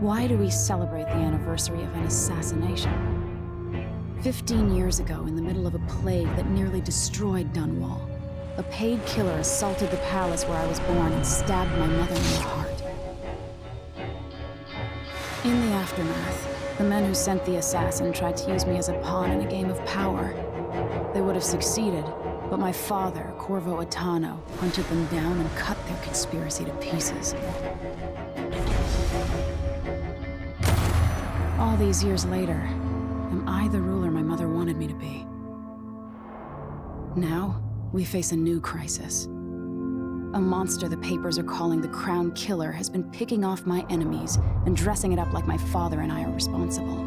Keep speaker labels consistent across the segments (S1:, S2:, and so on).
S1: Why do we celebrate the anniversary of an assassination? 15 years ago, in the middle of a plague that nearly destroyed Dunwall, a paid killer assaulted the palace where I was born and stabbed my mother in the heart. In the aftermath, the men who sent the assassin tried to use me as a pawn in a game of power. They would have succeeded, but my father, Corvo Attano, hunted them down and cut their conspiracy to pieces. All these years later, am I the ruler my mother wanted me to be? Now, we face a new crisis. A monster the papers are calling the Crown Killer has been picking off my enemies and dressing it up like my father and I are responsible.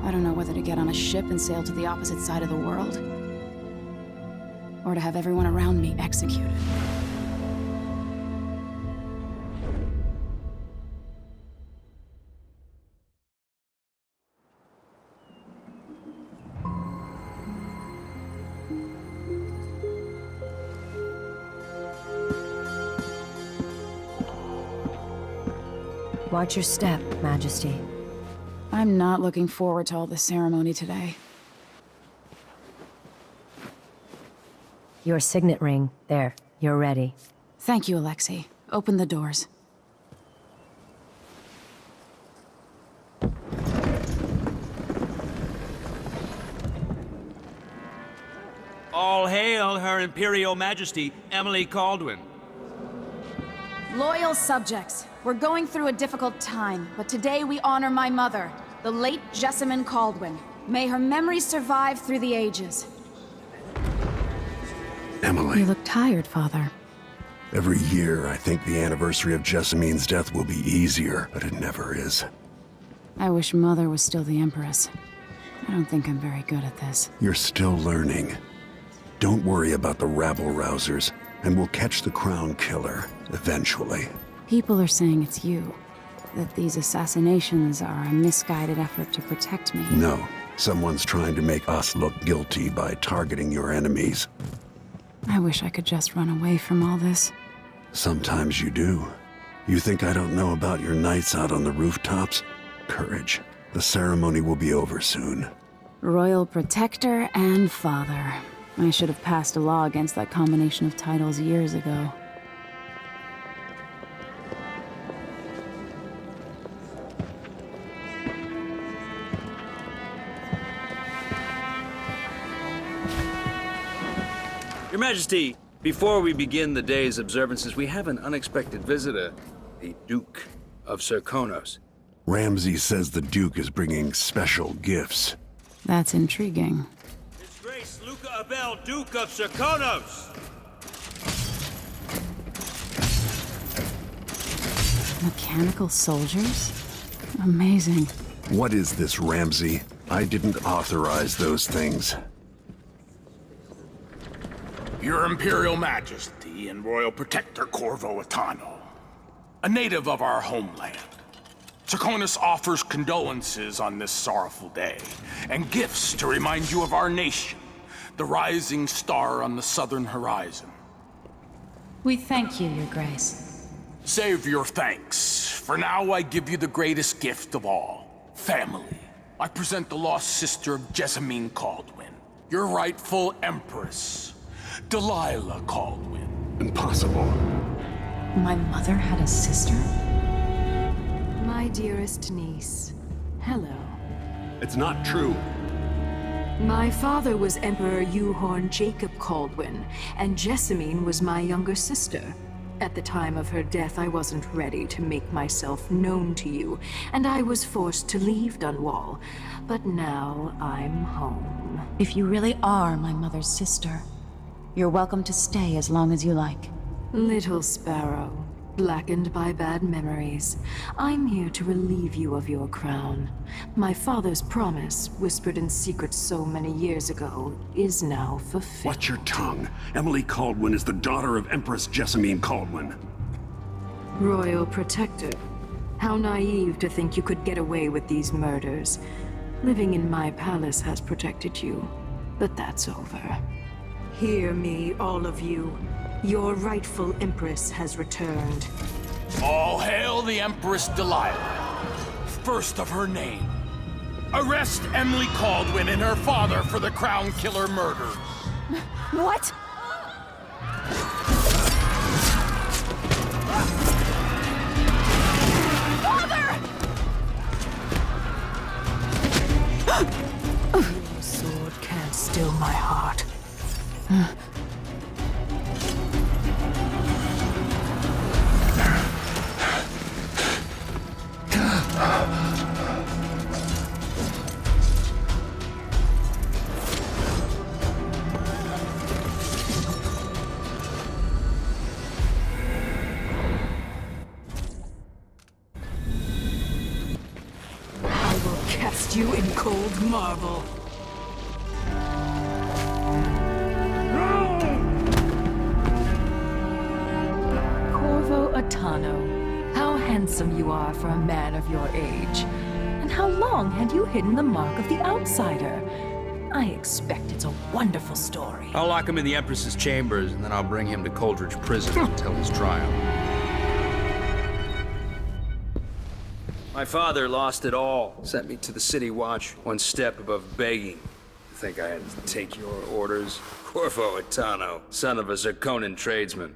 S1: I don't know whether to get on a ship and sail to the opposite side of the world, or to have everyone around me executed.
S2: Watch your step, Majesty.
S1: I'm not looking forward to all this ceremony today.
S2: Your signet ring. There, you're ready.
S1: Thank you, Alexei. Open the doors.
S3: All hail Her Imperial Majesty, Emily Kaldwin.
S1: Loyal subjects, we're going through a difficult time, but today we honor my mother, the late Jessamine Kaldwin. May her memory survive through the ages.
S4: Emily.
S1: You look tired, Father.
S4: Every year, I think the anniversary of Jessamine's death will be easier, but it never is.
S1: I wish Mother was still the Empress. I don't think I'm very good at this.
S4: You're still learning. Don't worry about the rabble-rousers, and we'll catch the Crown Killer, eventually.
S1: People are saying it's you. That these assassinations are a misguided effort to protect me.
S4: No. Someone's trying to make us look guilty by targeting your enemies.
S1: I wish I could just run away from all this.
S4: Sometimes you do. You think I don't know about your nights out on the rooftops? Courage. The ceremony will be over soon.
S1: Royal Protector and Father. I should have passed a law against that combination of titles years ago.
S3: Your Majesty, before we begin the day's observances, we have an unexpected visitor, the Duke of Serkonos.
S4: Ramsay says the Duke is bringing special gifts.
S1: That's intriguing.
S3: His Grace Luca Abel, Duke of Serkonos!
S1: Mechanical soldiers? Amazing.
S4: What is this, Ramsay? I didn't authorize those things.
S5: Your Imperial Majesty and Royal Protector Corvo Attano, a native of our homeland. Serkonos offers condolences on this sorrowful day, and gifts to remind you of our nation, the rising star on the southern horizon.
S1: We thank you, Your Grace.
S5: Save your thanks. For now, I give you the greatest gift of all, family. I present the lost sister of Jessamine Kaldwin, your rightful Empress, Delilah Kaldwin.
S4: Impossible.
S1: My mother had a sister?
S6: My dearest niece, hello.
S4: It's not true.
S6: My father was Emperor Uhorn Jacob Kaldwin, and Jessamine was my younger sister. At the time of her death, I wasn't ready to make myself known to you, and I was forced to leave Dunwall. But now I'm home.
S1: If you really are my mother's sister, you're welcome to stay as long as you like.
S6: Little sparrow, blackened by bad memories, I'm here to relieve you of your crown. My father's promise, whispered in secret so many years ago, is now fulfilled.
S4: Watch your tongue. Emily Kaldwin is the daughter of Empress Jessamine Kaldwin.
S6: Royal Protector, how naive to think you could get away with these murders. Living in my palace has protected you, but that's over. Hear me, all of you. Your rightful Empress has returned.
S5: All hail the Empress Delilah, first of her name. Arrest Emily Kaldwin and her father for the Crown Killer murders.
S1: What?
S6: Your sword can't still my heart. I will cast you in cold marble. Corvo Attano, how handsome you are for a man of your age. And how long had you hidden the mark of the outsider? I expect it's a wonderful story.
S3: I'll lock him in the Empress's chambers, and then I'll bring him to Coldridge Prison until his trial. My father lost it all. Sent me to the City Watch, one step above begging. You think I had to take your orders? Corvo Attano, son of a Zirconan tradesman.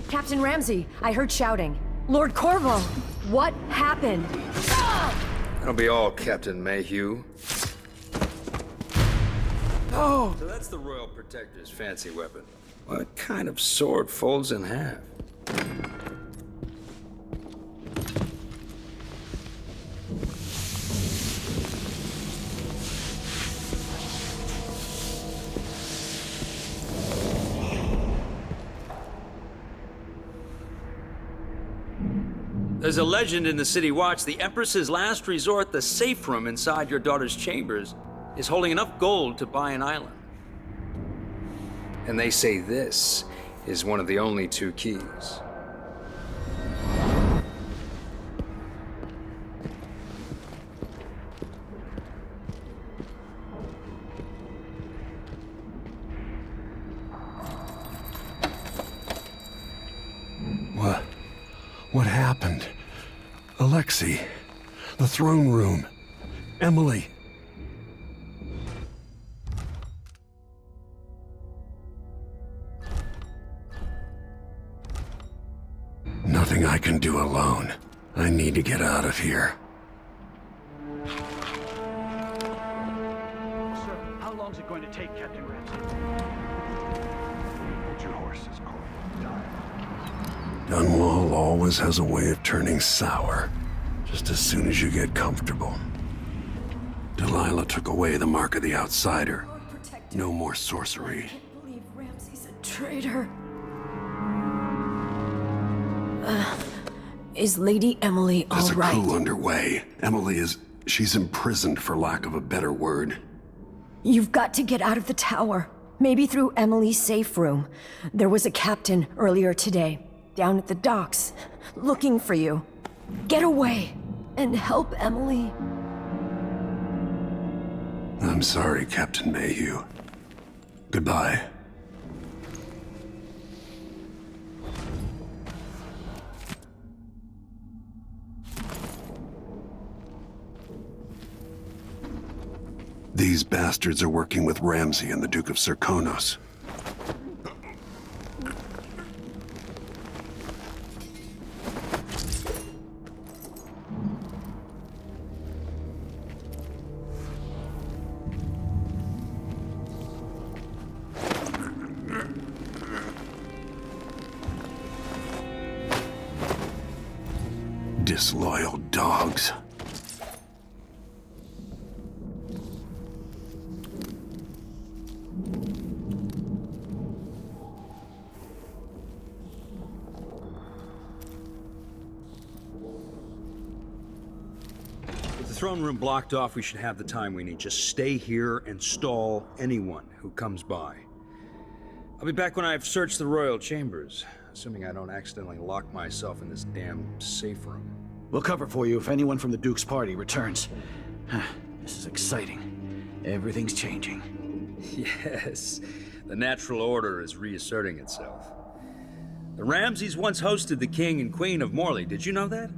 S2: Captain Ramsey, I heard shouting. Lord Corvo, what happened?
S3: That'll be all, Captain Mayhew. Oh! So that's the Royal Protector's fancy weapon. What kind of sword folds in half? There's a legend in the City Watch, the Empress's last resort, the safe room inside your daughter's chambers, is holding enough gold to buy an island. And they say this is one of the only two keys.
S4: What happened? Alexei, the throne room, Emily. Nothing I can do alone. I need to get out of here.
S7: Sir, how long is it going to take, Captain Ramsey? Hold your horses, Corvo.
S4: Dunwall always has a way of turning sour, just as soon as you get comfortable. Delilah took away the mark of the outsider. No more sorcery.
S2: I can't believe Ramsey's a traitor. Is Lady Emily all
S4: There's a
S2: right?
S4: coup underway. She's imprisoned for lack of a better word.
S2: You've got to get out of the tower. Maybe through Emily's safe room. There was a captain earlier today, down at the docks, looking for you. Get away and help Emily.
S4: I'm sorry, Captain Mayhew. Goodbye. These bastards are working with Ramsey and the Duke of Zirconos. Disloyal dogs.
S3: With the throne room blocked off, we should have the time we need. Just stay here and stall anyone who comes by. I'll be back when I've searched the royal chambers, assuming I don't accidentally lock myself in this damn safe room.
S7: We'll cover for you if anyone from the Duke's party returns. This is exciting. Everything's changing.
S3: Yes, the natural order is reasserting itself. The Ramseys once hosted the king and queen of Morley, did you know that?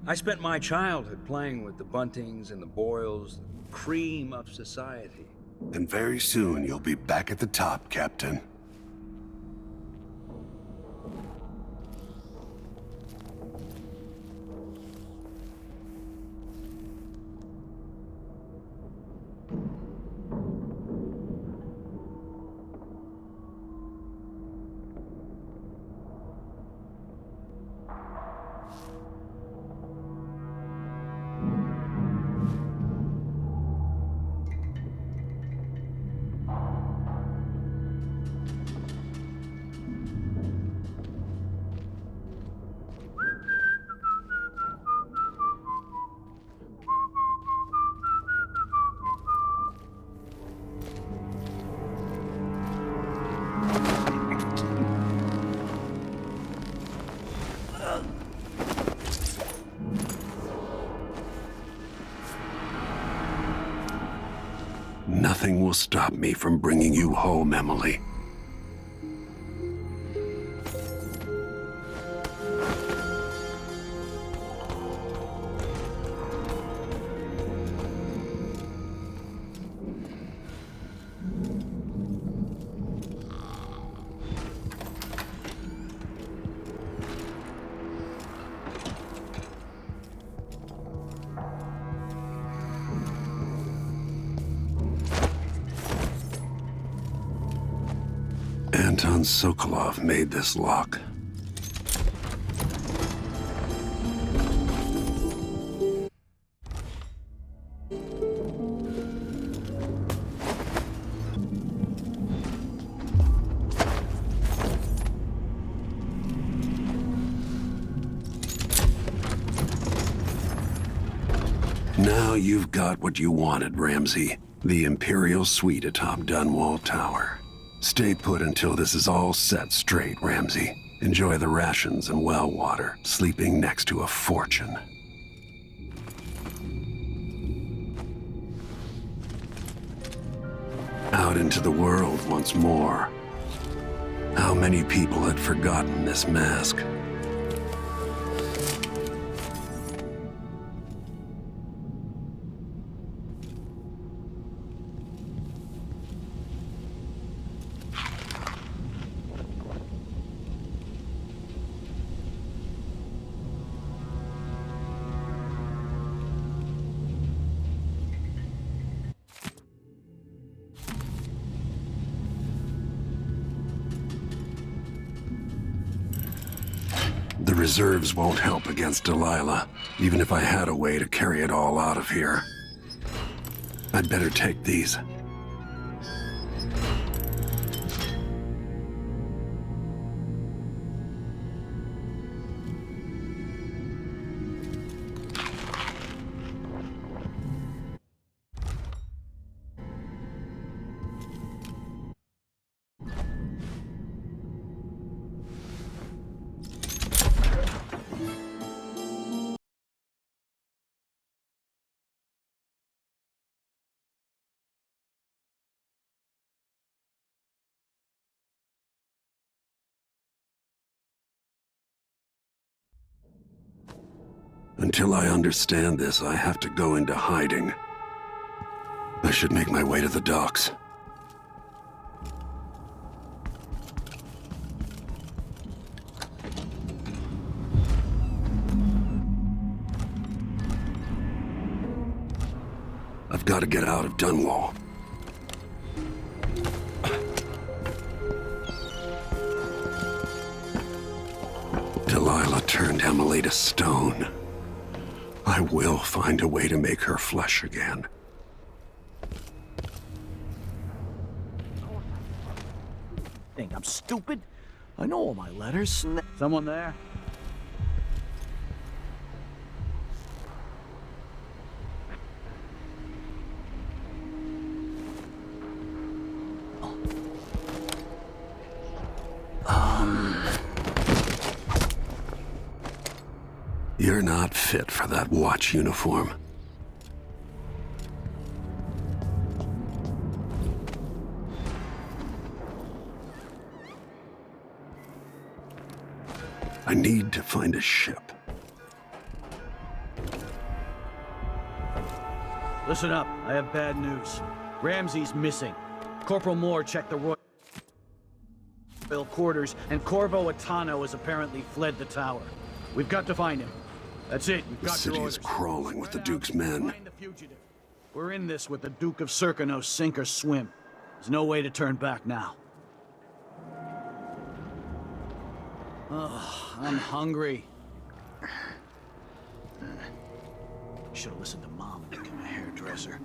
S3: I spent my childhood playing with the Buntings and the Boyles, the cream of society.
S4: And very soon you'll be back at the top, Captain. Nothing will stop me from bringing you home, Emily. Anton Sokolov made this lock. Now you've got what you wanted, Ramsey. The Imperial Suite atop Dunwall Tower. Stay put until this is all set straight, Ramsey. Enjoy the rations and well water, sleeping next to a fortune. Out into the world once more. How many people had forgotten this mask? The reserves won't help against Delilah, even if I had a way to carry it all out of here. I'd better take these. Until I understand this, I have to go into hiding. I should make my way to the docks. I've got to get out of Dunwall. Delilah turned Emily to stone. I will find a way to make her flesh again.
S7: Think I'm stupid? I know all my letters. Someone there?
S4: You're not fit for that watch uniform. I need to find a ship.
S7: Listen up, I have bad news. Ramsey's missing. Corporal Moore checked the royal quarters, and Corvo Attano has apparently fled the tower. We've got to find him. That's it, we've
S4: The
S7: got your
S4: city
S7: orders.
S4: is crawling with the
S7: Spread out
S4: Duke's
S7: and
S4: men.
S7: find the fugitive. We're in this with the Duke of Serkino, sink or swim. There's no way to turn back now. Ugh, I'm hungry. Should have listened to Mom and become a hairdresser.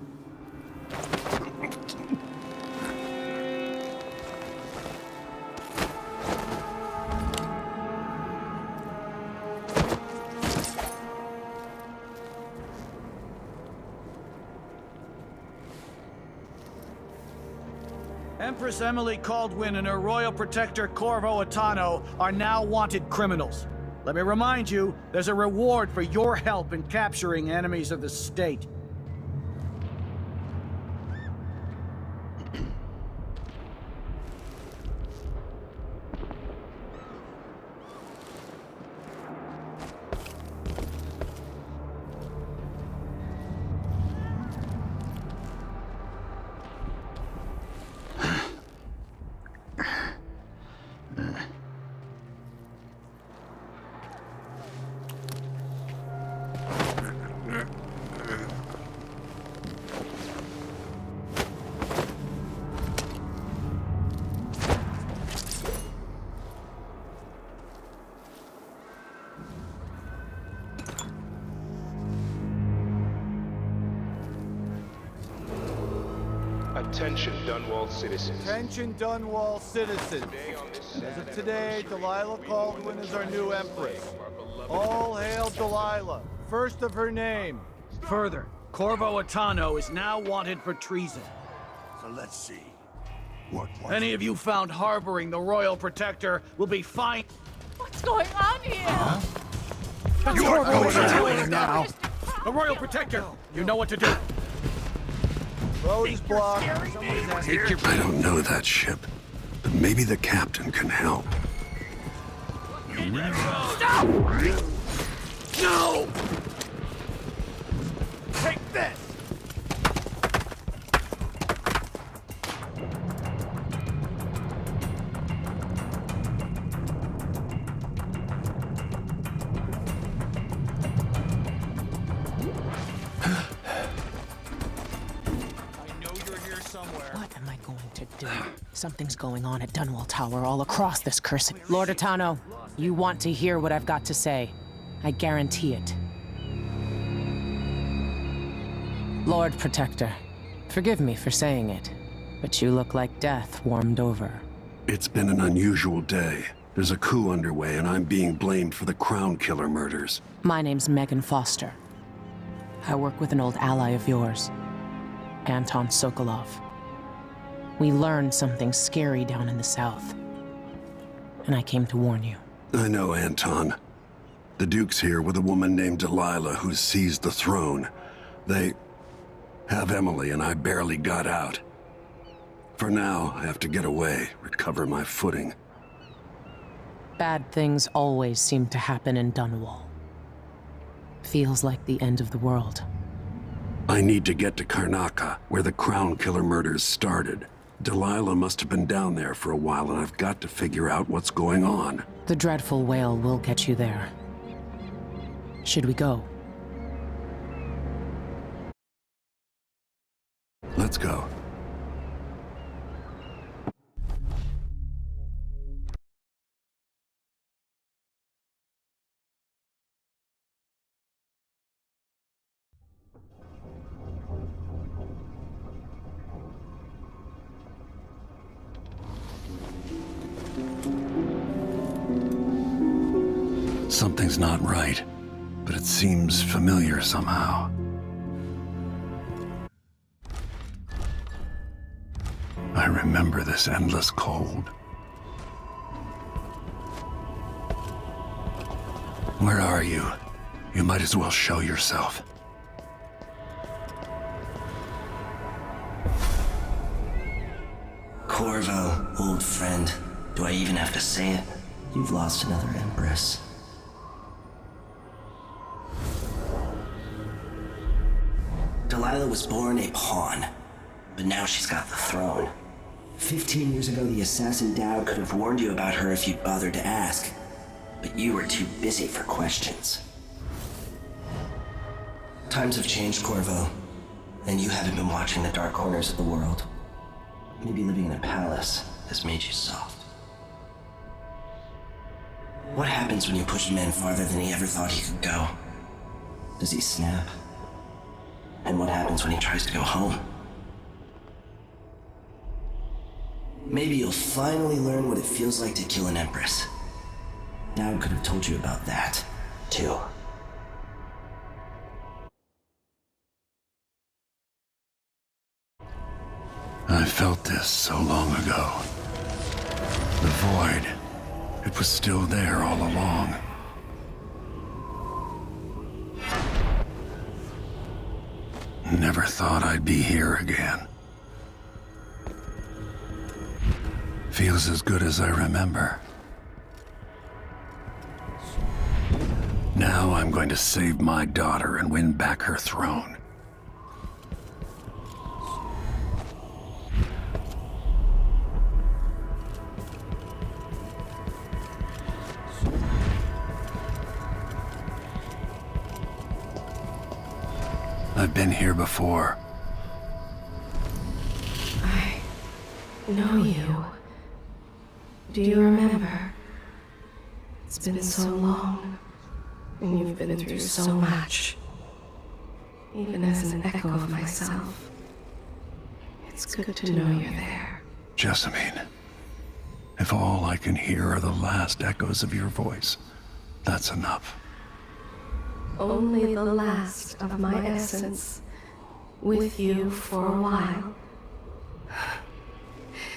S7: Empress Emily Kaldwin and her royal protector Corvo Attano are now wanted criminals. Let me remind you, there's a reward for your help in capturing enemies of the state.
S8: Attention, Dunwall citizens.
S9: Attention, Dunwall citizens. As of today, Delilah Kaldwin is our new Empress. All hail Delilah, first of her name.
S7: Further, Corvo Attano is now wanted for treason.
S10: So let's see. What was
S7: Any of you found harboring the royal protector will be fined.
S11: What's going on here?
S7: You are going now. The royal protector, you know what to do.
S9: Road is blocked.
S4: I don't know that ship, but maybe the captain can help.
S7: Stop! No!
S9: Take this!
S12: What am I going to do? Something's going on at Dunwall Tower all across this cursed... Lord Attano, you want to hear what I've got to say. I guarantee it. Lord Protector, forgive me for saying it, but you look like death warmed over.
S4: It's been an unusual day. There's a coup underway, and I'm being blamed for the Crown Killer murders.
S12: My name's Megan Foster. I work with an old ally of yours, Anton Sokolov. We learned something scary down in the south, and I came to warn you.
S4: I know, Anton. The Duke's here with a woman named Delilah who's seized the throne. They have Emily, and I barely got out. For now, I have to get away, recover my footing.
S12: Bad things always seem to happen in Dunwall. Feels like the end of the world.
S4: I need to get to Karnaca, where the Crown Killer murders started. Delilah must have been down there for a while, and I've got to figure out what's going on.
S12: The dreadful whale will get you there. Should we go?
S4: Let's go. Something's not right, but it seems familiar somehow. I remember this endless cold. Where are you? You might as well show yourself.
S13: Corvo, old friend. Do I even have to say it? You've lost another Empress. Delilah was born a pawn, but now she's got the throne. 15 years ago, the assassin Dowd could have warned you about her if you'd bothered to ask, but you were too busy for questions. Times have changed, Corvo, and you haven't been watching the dark corners of the world. Maybe living in a palace has made you soft. What happens when you push a man farther than he ever thought he could go? Does he snap? And what happens when he tries to go home? Maybe you'll finally learn what it feels like to kill an Empress. Dowd could have told you about that, too.
S4: I felt this so long ago. The void, it was still there all along. Never thought I'd be here again. Feels as good as I remember. Now I'm going to save my daughter and win back her throne. I've been here before.
S14: I know you. Do you remember? It's been so long, and you've been through so much. Even as an echo of myself, it's good to know you're there.
S4: Jessamine, if all I can hear are the last echoes of your voice, that's enough.
S14: Only the last of my essence, with you for a while.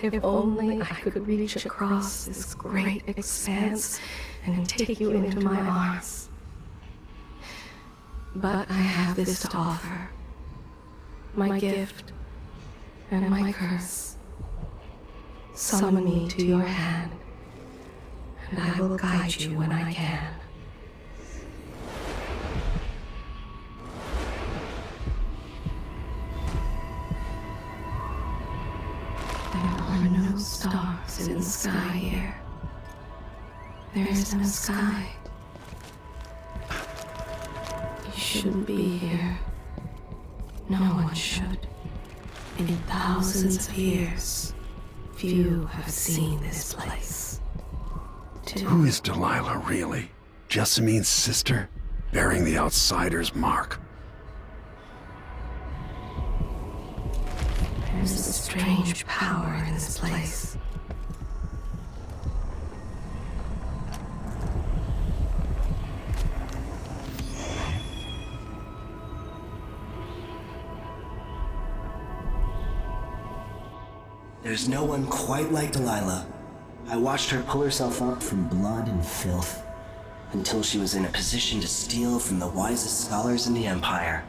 S14: If only I could reach across this great expanse and take you into my arms. But I have this to offer. My gift and my curse. Summon me to your hand, and I will guide you when I can. There are no stars in the sky here. There is no sky. You shouldn't be here. No one should. In thousands of years, few have seen this place.
S4: Who is Delilah, really? Jessamine's sister? Bearing the outsider's mark.
S14: There's a strange power in this place.
S13: There's no one quite like Delilah. I watched her pull herself up from blood and filth, until she was in a position to steal from the wisest scholars in the Empire.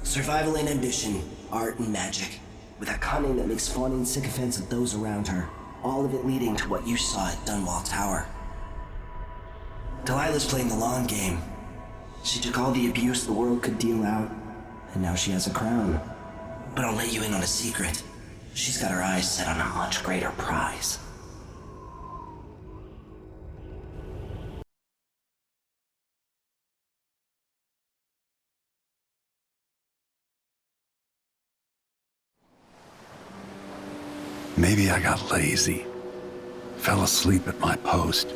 S13: Survival and ambition, art and magic, with a cunning that makes fawning sycophants of those around her, all of it leading to what you saw at Dunwall Tower. Delilah's playing the long game. She took all the abuse the world could deal out, and now she has a crown. But I'll let you in on a secret. She's got her eyes set on a much greater prize.
S4: Maybe I got lazy. Fell asleep at my post.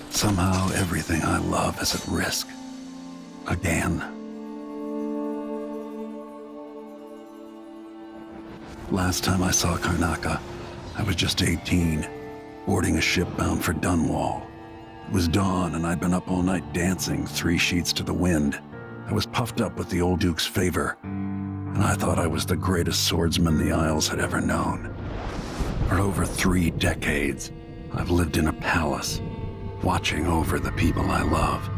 S4: Somehow everything I love is at risk. Again. Last time I saw Karnaca, I was just 18, boarding a ship bound for Dunwall. It was dawn and I'd been up all night dancing 3 sheets to the wind. I was puffed up with the old Duke's favor, and I thought I was the greatest swordsman the Isles had ever known. For over 3 decades, I've lived in a palace, watching over the people I love.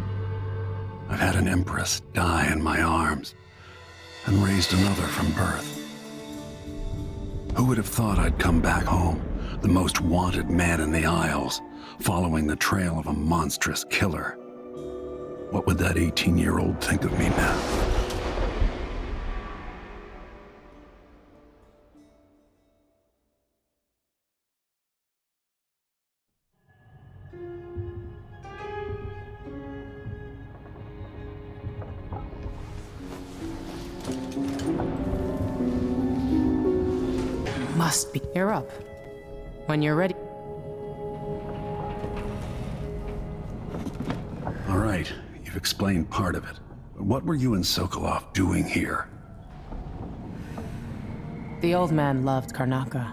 S4: I've had an Empress die in my arms, and raised another from birth. Who would have thought I'd come back home, the most wanted man in the Isles, following the trail of a monstrous killer? What would that 18-year-old think of me now?
S12: must be. You're up. When you're ready.
S4: All right, you've explained part of it. But what were you and Sokolov doing here?
S12: The old man loved Karnaka,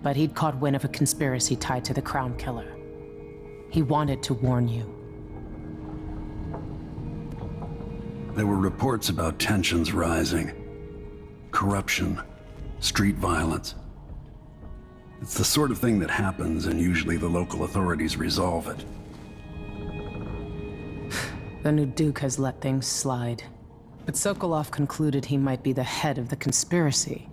S12: but he'd caught wind of a conspiracy tied to the Crown Killer. He wanted to warn you.
S4: There were reports about tensions rising. Corruption, street violence. It's the sort of thing that happens, and usually the local authorities resolve it.
S12: The new Duke has let things slide. But Sokolov concluded he might be the head of the conspiracy.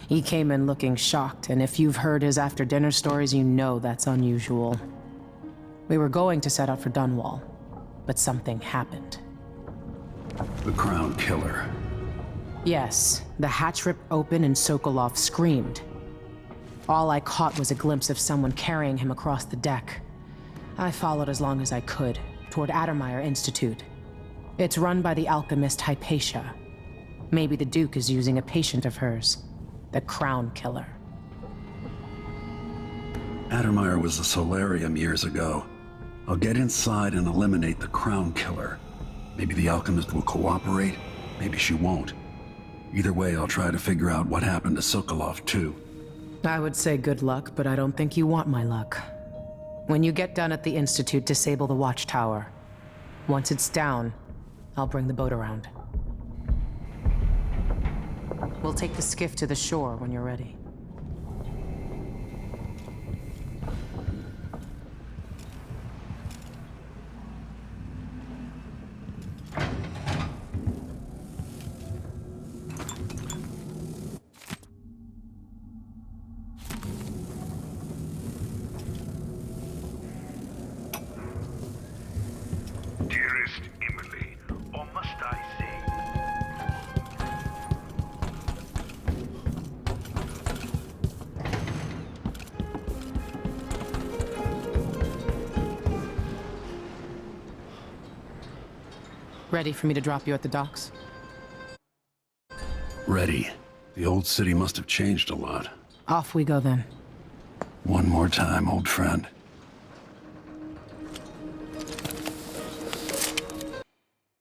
S12: He came in looking shocked, and if you've heard his after-dinner stories, you know that's unusual. We were going to set out for Dunwall, but something happened.
S4: The Crown Killer.
S12: Yes, the hatch ripped open and Sokolov screamed. All I caught was a glimpse of someone carrying him across the deck. I followed as long as I could, toward Addermeyer Institute. It's run by the alchemist Hypatia. Maybe the Duke is using a patient of hers. The Crown Killer.
S4: Addermeyer was a solarium years ago. I'll get inside and eliminate the Crown Killer. Maybe the alchemist will cooperate, maybe she won't. Either way, I'll try to figure out what happened to Sokolov, too.
S12: I would say good luck, but I don't think you want my luck. When you get done at the Institute, disable the watchtower. Once it's down, I'll bring the boat around. We'll take the skiff to the shore when you're ready.
S10: Dearest Emily, or must I say?
S12: Ready for me to drop you at the docks?
S4: Ready. The old city must have changed a lot.
S12: Off we go then.
S4: One more time, old friend.